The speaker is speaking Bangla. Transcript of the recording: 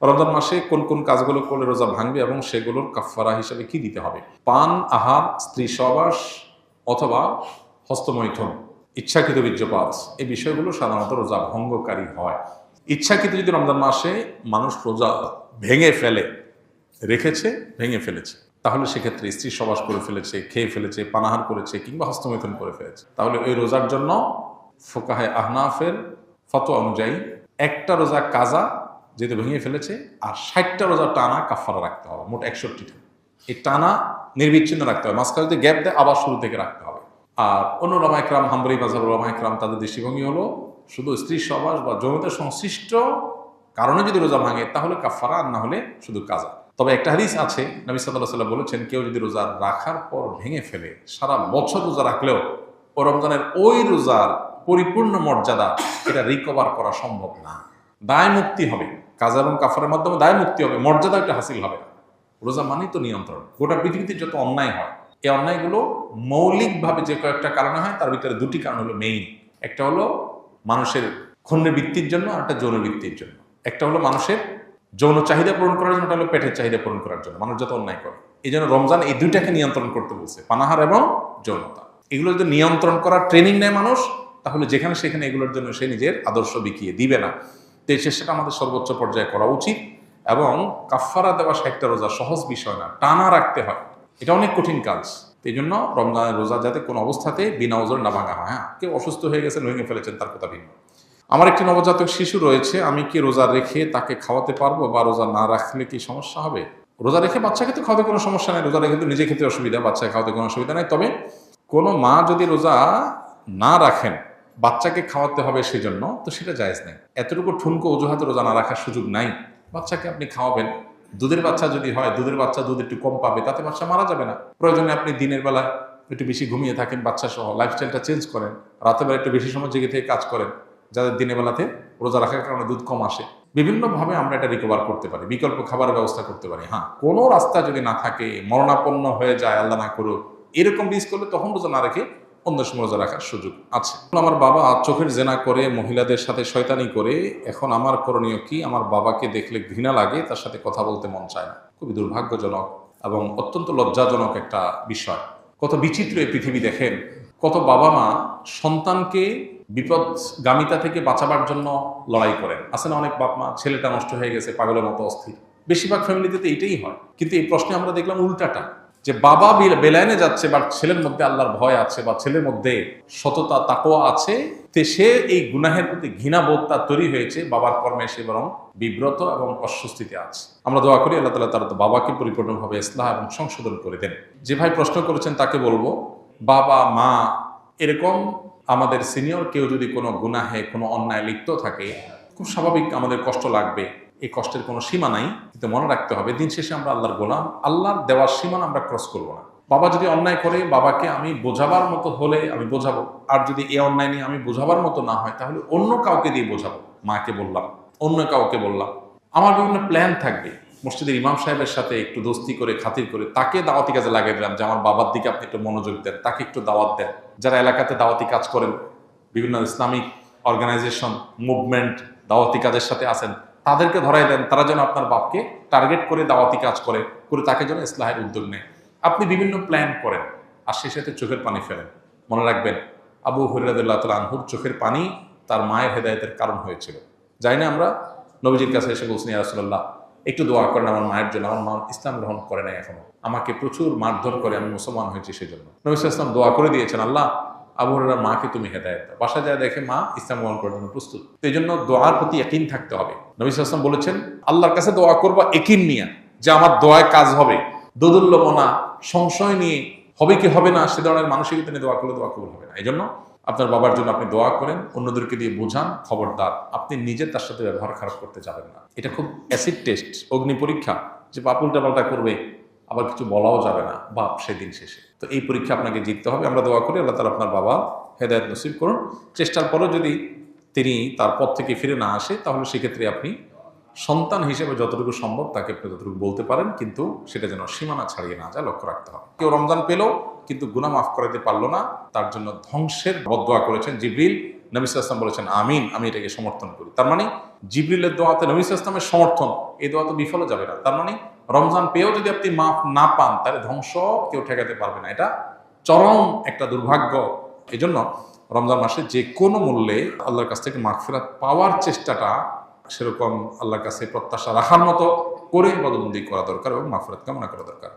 রমজান মাসে কোন কোন কাজগুলো করলে রোজা ভাঙবে এবং সেগুলোর কাফফারা হিসেবে কি দিতে হবে? পান, আহার, স্ত্রী সহবাস অথবা হস্তমৈথুন, ইচ্ছাকৃত বীর্যপাত, এই বিষয়গুলো সাধারণত রোজা ভঙ্গকারী হয়। ইচ্ছাকৃত যদি রমজান মাসে মানুষ রোজা ভেঙে ফেলে, রেখেছে ভেঙে ফেলেছে, তাহলে সেক্ষেত্রে স্ত্রী সহবাস করে ফেলেছে, খেয়ে ফেলেছে, পানাহার করেছে কিংবা হস্তমৈথুন করে ফেলেছে, তাহলে ওই রোজার জন্য ফোকাহে আহনাফের ফতোয়া অনুযায়ী একটা রোজা কাজা যেহেতু ভেঙে ফেলেছে, আর 60টা রোজা টানা কাফারা রাখতে হবে, মোট 61টা। এই টানা নির্বিচ্ছিন্ন রাখতে হবে, মাঝখানে যদি গ্যাপ দেয় আবার শুরু থেকে রাখতে হবে। আর অন্য ওলামা ইকরাম, হাম্বলি মাযহাব ওলামা ইকরাম, তাদের দৃষ্টিভঙ্গি হলো শুধু স্ত্রী সহবাস বা যৌনতা সংশ্লিষ্ট কারণে যদি রোজা ভাঙে তাহলে কাফারা, আর না হলে শুধু কাজা। তবে একটা হাদিস আছে, নবী সাল্লাল্লাহু আলাইহি ওয়াসাল্লাম বলেছেন, কেউ যদি রোজা রাখার পর ভেঙে ফেলে, সারা বছর রোজা রাখলেও ও রমজানের ওই রোজার পরিপূর্ণ মর্যাদা এটা রিকভার করা সম্ভব না। দায় মুক্তি হবে, কাজা এবং কাফারের মাধ্যমে দায় মুক্তি হবে, মর্যাদা একটা হাসিল হবে না। রোজা মানেই তো নিয়ন্ত্রণ। গোটা পৃথিবীতে যত অন্যায় হয়, এই অন্যায়গুলো মৌলিকভাবে যে কয়েকটা কারণে হয়, তার ভিতরে দুটি কারণ হলো মেইন। একটা হলো মানুষের ক্ষুণ্ণ বৃত্তির জন্য, আর একটা যৌন বৃত্তির জন্য। একটা হলো মানুষের যৌন চাহিদা পূরণ করার জন্য, একটা হলো পেটের চাহিদা পূরণ করার জন্য। মানুষ যত অন্যায় করে, এই জন্য রমজান এই দুইটাকে নিয়ন্ত্রণ করতে বলছে, পানাহার এবং যৌনতা। এগুলো যদি নিয়ন্ত্রণ করার ট্রেনিং নেয় মানুষ, তাহলে যেখানে সেখানে এগুলোর জন্য সে নিজের আদর্শ বিকিয়ে দিবে না। তো এই চেষ্টাটা আমাদের সর্বোচ্চ পর্যায়ে করা উচিত। এবং কাফফারা দেওয়া 60টা রোজা সহজ বিষয় না, টানা রাখতে হয়, এটা অনেক কঠিন কাজ। এই জন্য রমজানের রোজা যাতে কোনো অবস্থাতে বিনা ওজরে না ভাঙা হয়। হ্যাঁ, কেউ অসুস্থ হয়ে গেছেন, ভেঙে ফেলেছেন, তার কথা ভিন্ন। আমার একটি নবজাতক শিশু রয়েছে, আমি কি রোজা রেখে তাকে খাওয়াতে পারবো, বা রোজা না রাখলে কি সমস্যা হবে? রোজা রেখে বাচ্চাকে তো খাওয়াতে কোনো সমস্যা নেই, রোজা রেখে তো নিজে খেতে অসুবিধা, বাচ্চাকে খাওয়াতে কোনো অসুবিধা নেই। তবে কোনো মা যদি রোজা না রাখেন, বাচ্চাকে খাওয়াতে হবে সেজন্য, তো সেটা জায়েজ নেই। এতটুকু ঠুনকো অজুহাতে রোজা না রাখার সুযোগ নাই। বাচ্চাকে আপনি খাওয়াবেন, দুধের বাচ্চা যদি হয়, দুধের বাচ্চা দুধ একটু কম পাবে, তাতে বাচ্চা মারা যাবে না। প্রয়োজনে আপনি দিনের বেলা একটু বেশি ঘুমিয়ে থাকেন বাচ্চা সহ, লাইফস্টাইলটা চেঞ্জ করেন, রাতের বেলা একটু বেশি সময় জেগে থেকে কাজ করেন, যাদের দিনের বেলাতে রোজা রাখার কারণে দুধ কম আসে। বিভিন্নভাবে আমরা এটা রিকভার করতে পারি, বিকল্প খাবারের ব্যবস্থা করতে পারি। হ্যাঁ, কোনো রাস্তা যদি না থাকে, মরণাপন্ন হয়ে যায়, আল্লাহ না করুক, এরকম রিস্ক করলে তখন রোজা না রেখে অন্য সময় রোজা রাখার সুযোগ আছে। আমার বাবা চোখের জেনা করে, মহিলাদের সাথে শয়তানি করে, এখন আমার করণীয় কি? আমার বাবাকে দেখলে ঘৃণা লাগে, তার সাথে কথা বলতে মন চায় না। খুবই দুর্ভাগ্যজনক এবং অত্যন্ত লজ্জাজনক একটা বিষয়। কত বিচিত্র এই পৃথিবী দেখেন, কত বাবা মা সন্তানকে বিপদগামিতা থেকে বাঁচাবার জন্য লড়াই করেন। আছে না অনেক বাপ মা, ছেলেটা নষ্ট হয়ে গেছে, পাগলের মতো অস্থির। বেশিরভাগ ফ্যামিলিতে তো এইটাই হয়। কিন্তু এই প্রশ্নে আমরা দেখলাম উল্টাটা, যে বাবা বেলায়নে যাচ্ছে, বা ছেলের মধ্যে আল্লাহর ভয় আছে, বা ছেলের মধ্যে সততা তাকওয়া আছে, তে সে এই গুনাহের প্রতি ঘৃণাবোধ তার তৈরি হয়েছে, বাবার কর্মে সে বরং বিব্রত এবং অস্বস্তিতে আছে। আমরা দোয়া করি আল্লাহ তাআলা তার বাবাকে পরিপূর্ণভাবে ইসলাহ এবং সংশোধন করে দেন। যে ভাই প্রশ্ন করেছেন তাকে বলবো, বাবা মা এরকম আমাদের সিনিয়র কেউ যদি কোনো গুনাহে, কোনো অন্যায় লিপ্ত থাকে, খুব স্বাভাবিক আমাদের কষ্ট লাগবে। এই কষ্টের কোনো সীমা নাই, কিন্তু মনে রাখতে হবে দিন শেষে আমরা আল্লাহর গোলাম, আল্লাহর দেওয়ার সীমা আমরা ক্রস করবো না। বাবা যদি অন্যায় করে, বাবাকে আমি বোঝাবার মতো হলে আমি বোঝাবো, আর যদি এ অন্যায় নিয়ে আমি বোঝাবার মতো না হয়, তাহলে অন্য কাউকে দিয়ে বোঝাবো। মাকে বললাম, অন্য কাউকে বললাম। আমার বিভিন্ন প্ল্যান থাকবে, মসজিদের ইমাম সাহেবের সাথে একটু দোস্তি করে, খাতির করে তাকে দাওয়াতি কাজে লাগিয়ে দিলাম, যে আমার বাবার দিকে আপনি একটু মনোযোগ দেন, তাকে একটু দাওয়াত দেন। যারা এলাকাতে দাওয়াতি কাজ করেন, বিভিন্ন ইসলামিক অর্গানাইজেশন, মুভমেন্ট, দাওয়াতি কাজের সাথে আছেন, তাদেরকে ধরাই দেন, তারা যেন আপনার বাপকে টার্গেট করে দাওয়াতি কাজ করে তাকে যেন ইসলাহের উদ্যোগ নেয়। আপনি বিভিন্ন প্ল্যান করেন, আর সেই সাথে চোখের পানি ফেলেন। মনে রাখবেন, আবু হুরায়রা রাদিয়াল্লাহু তাআলা আনহুর চোখের পানি তার মায়ের হেদায়েতের কারণ হয়েছিল। যাই না আমরা নবীজির কাছে এসে বলছেন, ইয়া রাসূলুল্লাহ একটু দোয়া করেন আমার মায়ের জন্য, আমার মা ইসলাম গ্রহণ করে নাই এখনো, আমাকে প্রচুর মারধর করে, আমি মুসলমান হয়েছি সেজন্য। নবী সাল্লাল্লাহু আলাইহি ওয়াসাল্লাম দোয়া করে দিয়েছেন, আল্লাহ আবু হুরায়রার মাকে তুমি হেদায়েত দাও। বাসা যায় দেখে মা ইসলাম গ্রহণ করার জন্য প্রস্তুত। এই জন্য দোয়ার প্রতি ইয়াকিন থাকতে হবে। নবী সাল্লাল্লাহু আলাইহি ওয়াসাল্লাম বলেছেন, আল্লাহর কাছে দোয়া করবা ইয়াকিন নিয়ে, যে আমার দোয়ায় কাজ হবে। দোদুল্যমনা, সংশয় নিয়ে হবে কি হবে না সে ধরনের মানসিকতা নিয়ে দোয়া করলে দোয়া কবুল হবে না। এই জন্য আপনার বাবার জন্য আপনি দোয়া করেন, অন্যদেরকে দিয়ে বোঝান, খবরদার আপনি নিজে তার সাথে ব্যবহার খারাপ করতে যাবেন না। এটা খুব অ্যাসিড টেস্ট, অগ্নি পরীক্ষা, যে বাপ উল্টাপাল্টা করবে, আবার কিছু বলাও যাবে না বাপ সেদিন শেষে। তো এই পরীক্ষা আপনাকে জিততে হবে। আমরা দোয়া করি আল্লাহ তাআলা আপনার বাবা হেদায়েত নসিব করুন। চেষ্টার পরও যদি তিনি তার পথ থেকে ফিরে না আসে, তাহলে সেক্ষেত্রে আপনি সন্তান হিসেবে যতটুকু সম্ভব তাকে আপনি ততটুকু বলতে পারেন, কিন্তু সেটা যেন সীমানা ছাড়িয়ে না যায় লক্ষ্য রাখতে হবে। কেউ রমজান পেল কিন্তু গুনাহ মাফ করাতে পারলো না, তার জন্য ধ্বংসের বদদোয়া করেছেন জিবরিল। নবী সাল্লাল্লাহু আলাইহি ওয়াসাল্লাম বলেছেন আমিন, আমি এটাকে সমর্থন করি। তার মানে জিবরিলের দোয়াতে নবী সাল্লাল্লাহু আলাইহি ওয়াসাল্লামের সমর্থন, এই দোয়া তো বিফলে যাবে না। তার মানে রমজান পেয়েও যদি আপনি মাফ না পান তাহলে ধ্বংস কেউ ঠেকাতে পারবে না, এটা চরম একটা দুর্ভাগ্য। এই জন্য রমজান মাসে যে কোনো মূল্যে আল্লাহর কাছ থেকে মাগফিরাত পাওয়ার চেষ্টাটা সেরকম আল্লাহর কাছে প্রত্যাশা রাখার মতো করে ইবাদতবন্দি করা দরকার এবং মাগফিরাত কামনা করা দরকার।